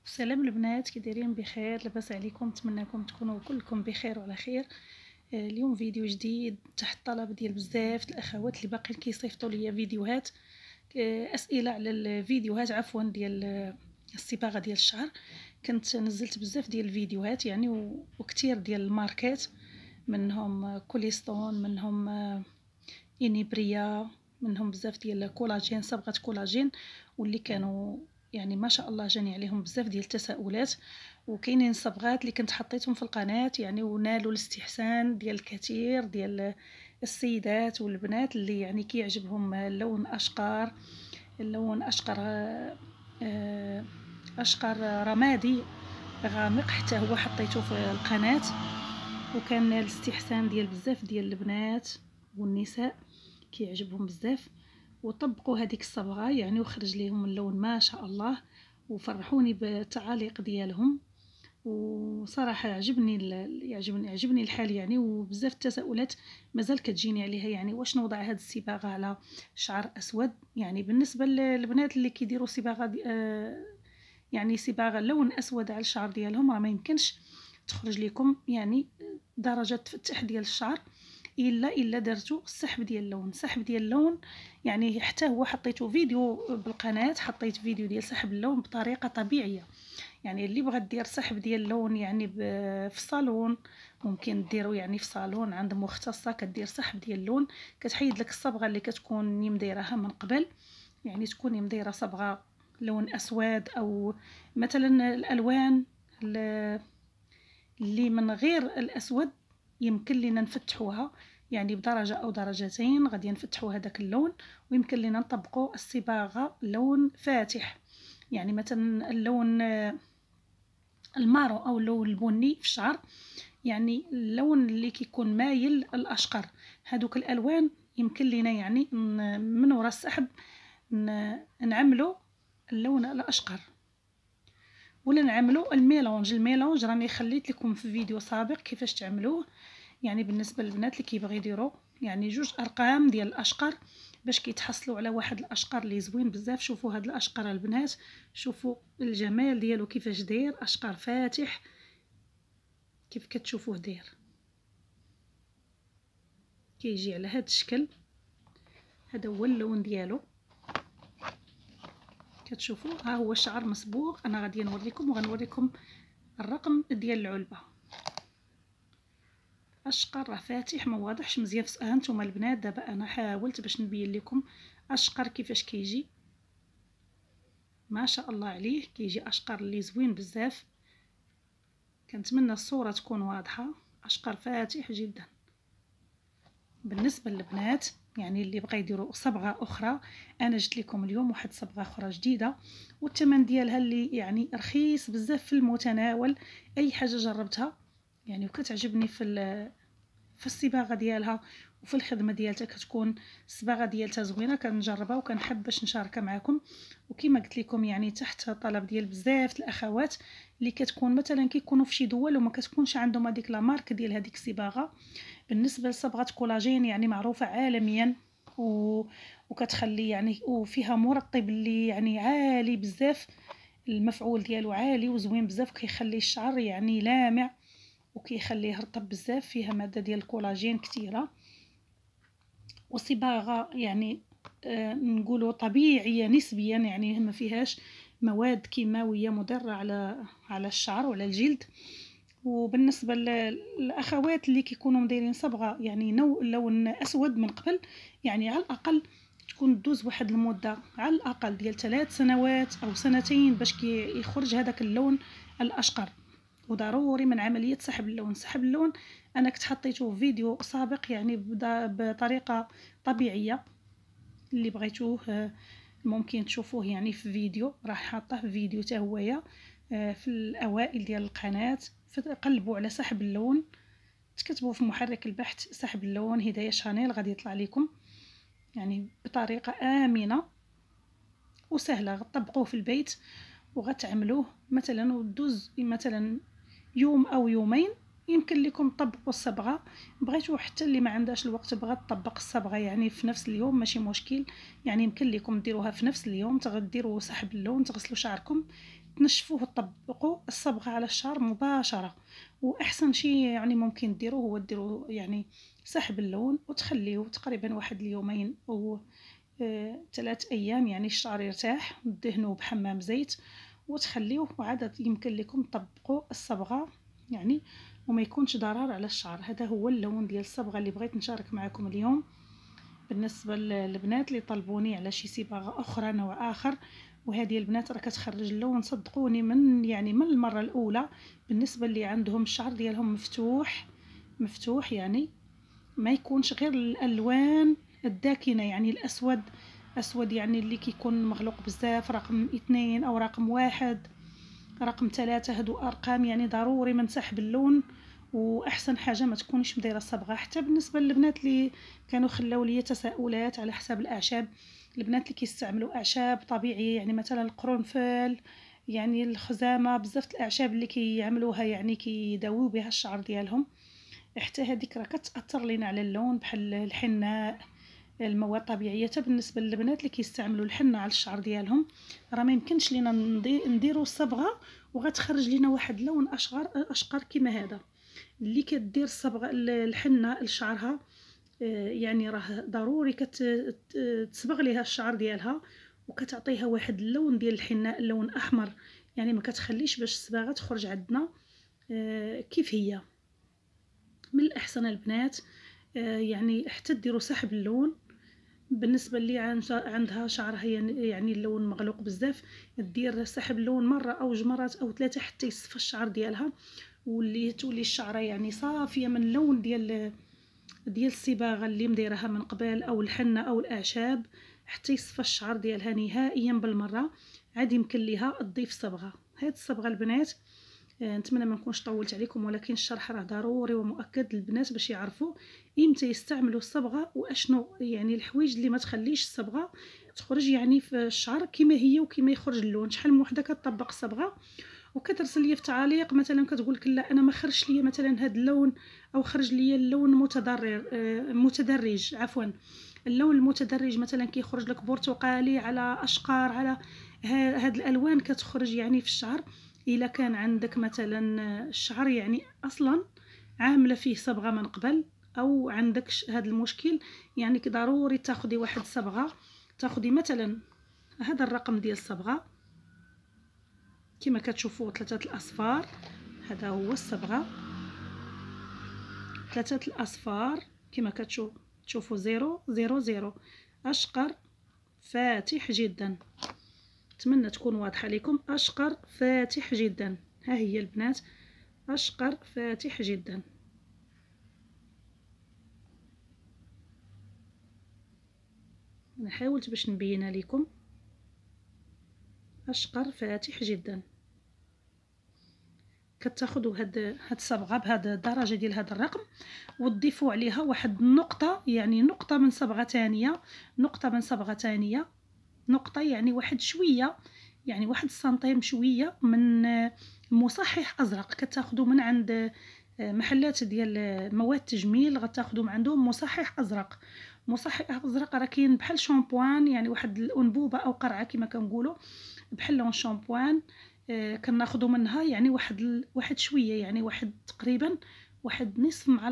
سلام البنات، كي دايرين؟ بخير؟ لاباس عليكم؟ نتمنىكم تكونوا كلكم بخير وعلى خير. اليوم فيديو جديد تحت طلب ديال بزاف الاخوات اللي باقيين كيصيفطوا ليا فيديوهات، اسئله على الفيديوهات عفوا ديال الصباغه ديال الشعر. كنت نزلت بزاف ديال الفيديوهات يعني وكثير ديال الماركات، منهم كوليستون، منهم انيبريا، منهم بزاف ديال كولاجين، صبغه كولاجين، واللي كانوا يعني ما شاء الله جاني عليهم بزاف ديال التساؤلات. وكاينين صبغات اللي كنت حطيتهم في القناه يعني ونالوا الاستحسان ديال الكثير ديال السيدات والبنات اللي يعني كيعجبهم اللون اشقر، اللون اشقر اشقر رمادي غامق، حتى هو حطيته في القناه وكان نال الاستحسان ديال بزاف ديال البنات والنساء، كيعجبهم بزاف وطبقوا هذيك الصبغه يعني وخرج ليهم اللون ما شاء الله، وفرحوني بالتعاليق ديالهم. وصراحه عجبني الحال يعني، وبزاف التساؤلات مازال كتجيني عليها، يعني واش نوضع هذه الصباغه على شعر اسود. يعني بالنسبه للبنات اللي كيديروا صباغه يعني صباغه لون اسود على الشعر ديالهم، راه ما يمكنش تخرج لكم يعني درجه تفتح ديال الشعر الا درتو سحب ديال اللون، سحب ديال اللون يعني حتى هو حطيته فيديو بالقناه، حطيت فيديو ديال سحب اللون بطريقه طبيعيه. يعني اللي بغات دير سحب ديال اللون يعني في الصالون ممكن ديرو، يعني في صالون عند مختصه كدير سحب ديال اللون، كتحيد لك الصبغه اللي كتكون مديرها من قبل، يعني تكوني مديره صبغه لون اسود او مثلا الالوان اللي من غير الاسود يمكن لنا نفتحوها يعني بدرجه او درجتين، غادي نفتحوا هذاك اللون ويمكن لنا نطبقوا الصباغه لون فاتح، يعني مثلا اللون المارو او اللون البني في الشعر، يعني اللون اللي كيكون مايل الاشقر. هذوك الالوان يمكن لنا يعني من وراء السحب نعملوا اللون الاشقر ولا نعملوا الميلونج راني خليت لكم في فيديو سابق كيفاش تعملوه. يعني بالنسبه للبنات اللي كيبغيو يديروا يعني 2 ارقام ديال الاشقر باش كيتحصلوا على واحد الاشقر اللي زوين بزاف. شوفوا هاد الاشقر البنات، شوفوا الجمال ديالو كيفاش داير، اشقر فاتح كيف كتشوفوه داير، كيجي على هاد الشكل. هذا هو اللون ديالو كتشوفوا، ها هو الشعر مصبوغ. انا غادي نوريكم وغنوريكم الرقم ديال العلبه. اشقر راه فاتح ما واضحش مزيان ها نتوما البنات. دابا انا حاولت باش نبين لكم اشقر كيفاش كيجي، ما شاء الله عليه كيجي اشقر اللي زوين بزاف. كنتمنى الصوره تكون واضحه، اشقر فاتح جدا. بالنسبه للبنات يعني اللي بغا يديروا صبغه اخرى، انا جبت لكم اليوم واحد صبغه اخرى جديده والثمن ديالها اللي يعني رخيص بزاف في المتناول. اي حاجه جربتها يعني وكتعجبني في الصباغه ديالها وفي الخدمه ديالتها، كتكون الصباغه ديالتها زوينه، كنجربها وكنحب باش نشاركها معكم. وكما قلت لكم يعني تحت طلب ديال بزاف الاخوات اللي كتكون مثلا كيكونوا في شي دول وما كتكونش عندهم هذيك لا مارك ديال هذيك الصباغه. بالنسبه لصبغه كولاجين يعني معروفه عالميا وكتخلي يعني وفيها مرطب اللي يعني عالي بزاف، المفعول ديالو عالي وزوين بزاف، كيخلي الشعر يعني لامع وكيخليه رطب بزاف. فيها ماده ديال الكولاجين كثيره وصباغه يعني نقولوا طبيعيه نسبيا، يعني ما فيهاش مواد كيماويه مضره على الشعر وعلى الجلد. وبالنسبه للاخوات اللي كيكونوا مديرين صبغه يعني لون اسود من قبل، يعني على الاقل تكون دوز واحد المده على الاقل ديال 3 سنوات او سنتين باش يخرج هذاك اللون الاشقر. وضروري من عمليه سحب اللون. سحب اللون انا كنت حطيته في فيديو سابق يعني بطريقه طبيعيه، اللي بغيتوه ممكن تشوفوه يعني في فيديو، راح حاطه في فيديو حتى هويا في الاوائل ديال القناه. قلبوا على سحب اللون، تكتبوا في محرك البحث سحب اللون هدايا شانيل، غادي يطلع لكم يعني بطريقه امنه وسهله. غتطبقوه في البيت وغتعملوه مثلا ودوز مثلا يوم او يومين، يمكن لكم تطبقوا الصبغه. بغيتو حتى اللي ما عندهاش الوقت بغات تطبق الصبغه يعني في نفس اليوم ماشي مشكل، يعني يمكن لكم ديروها في نفس اليوم، تغديروا سحب اللون تغسلوا شعركم تنشفوه وتطبقوا الصبغه على الشعر مباشره. واحسن شيء يعني ممكن ديروه هو ديروا يعني سحب اللون وتخليه تقريبا واحد اليومين او 3 ايام، يعني الشعر يرتاح، دهنوه بحمام زيت وتخليوه، وعاد يمكن لكم تطبقوا الصبغه يعني وما يكونش ضرر على الشعر. هذا هو اللون ديال الصبغه اللي بغيت نشارك معكم اليوم. بالنسبه للبنات اللي طلبوني على شي صباغه اخرى نوع اخر، وهذه البنات راه كتخرج اللون صدقوني من من المره الاولى. بالنسبه اللي عندهم الشعر ديالهم مفتوح يعني ما يكونش غير الالوان الداكنه، يعني الاسود اسود يعني اللي كيكون مغلوق بزاف، رقم 2 او رقم 1 رقم 3، هادو ارقام يعني ضروري من سحب اللون. واحسن حاجه ما تكونش مديره الصبغه. حتى بالنسبه للبنات اللي كانوا خلاو لي تساؤلات على حساب الاعشاب، البنات اللي كيستعملوا اعشاب طبيعيه يعني مثلا القرنفل، يعني الخزامه، بزاف الاعشاب اللي كيعملوها يعني كيداويو بها الشعر ديالهم، حتى هذيك راه كتاثر لينا على اللون بحال الحناء، المواد الطبيعيه. حتى بالنسبه للبنات اللي كيستعملوا الحنه على الشعر ديالهم راه ما يمكنش لينا نديروا الصبغه وغتخرج لينا واحد اللون اشقر كما هذا. اللي كدير الصبغه الحنه لشعرها يعني راه ضروري كتصبغ ليها الشعر ديالها وكتعطيها واحد اللون ديال الحناء، اللون احمر، يعني ما كتخليش باش الصباغه تخرج عندنا كيف هي. من الاحسن البنات يعني حتى ديروا سحب اللون. بالنسبه اللي عندها شعرها يعني اللون مغلوق بزاف، دير سحب اللون مره او جوج مرات او 3 حتى يصفى الشعر ديالها، واللي تولي الشعره يعني صافيه من اللون ديال الصباغه اللي مديرها من قبل او الحنه او الاعشاب، حتى يصفى الشعر ديالها نهائيا بالمره. عاد يمكن ليها تضيف صبغه. هاد الصبغه البنات نتمنى ما نكونش طولت عليكم، ولكن الشرح راه ضروري ومؤكد للبنات باش يعرفوا امتى يستعملوا الصبغه واشنو يعني الحوايج اللي ما تخليش الصبغه تخرج يعني في الشعر كما هي وكما يخرج اللون. شحال من وحده كتطبق الصبغه وكترسل لي في تعاليق مثلا كتقول لك لا انا ما خرجش ليا مثلا هذا اللون، او خرج ليا اللون متدرج عفوا، اللون المتدرج مثلا كيخرج لك برتقالي على اشقر على هاد الالوان كتخرج يعني في الشعر. الا كان عندك مثلا الشعر يعني اصلا عامله فيه صبغه من قبل او عندك هذا المشكل، يعني ضروري تاخدي واحد صبغه، تاخدي مثلا هذا الرقم ديال الصبغه كما كتشوفوا 3 الاصفار، هذا هو الصبغه 3 الاصفار كما كتشوفوا 000 اشقر فاتح جدا. اتمنى تكون واضحه لكم. اشقر فاتح جدا، ها هي البنات اشقر فاتح جدا. انا حاولت باش نبينها لكم، اشقر فاتح جدا. كتاخذوا هاد الصبغه بهذا الدرجه ديال هذا الرقم وتضيفوا عليها واحد النقطه، يعني نقطه من صبغه ثانيه، نقطه من صبغه ثانيه، نقطه يعني واحد شويه، يعني 1 سنتيم شويه من مصحح ازرق. كتاخذوا من عند محلات ديال مواد تجميل، غتاخذوا من عندهم مصحح ازرق. مصحح ازرق راه كاين بحال شامبوان، يعني واحد الانبوبه او قرعه كما كنقولوا بحال لون شامبوان. كناخذوا منها يعني واحد شويه، يعني واحد تقريبا واحد نصف معلقه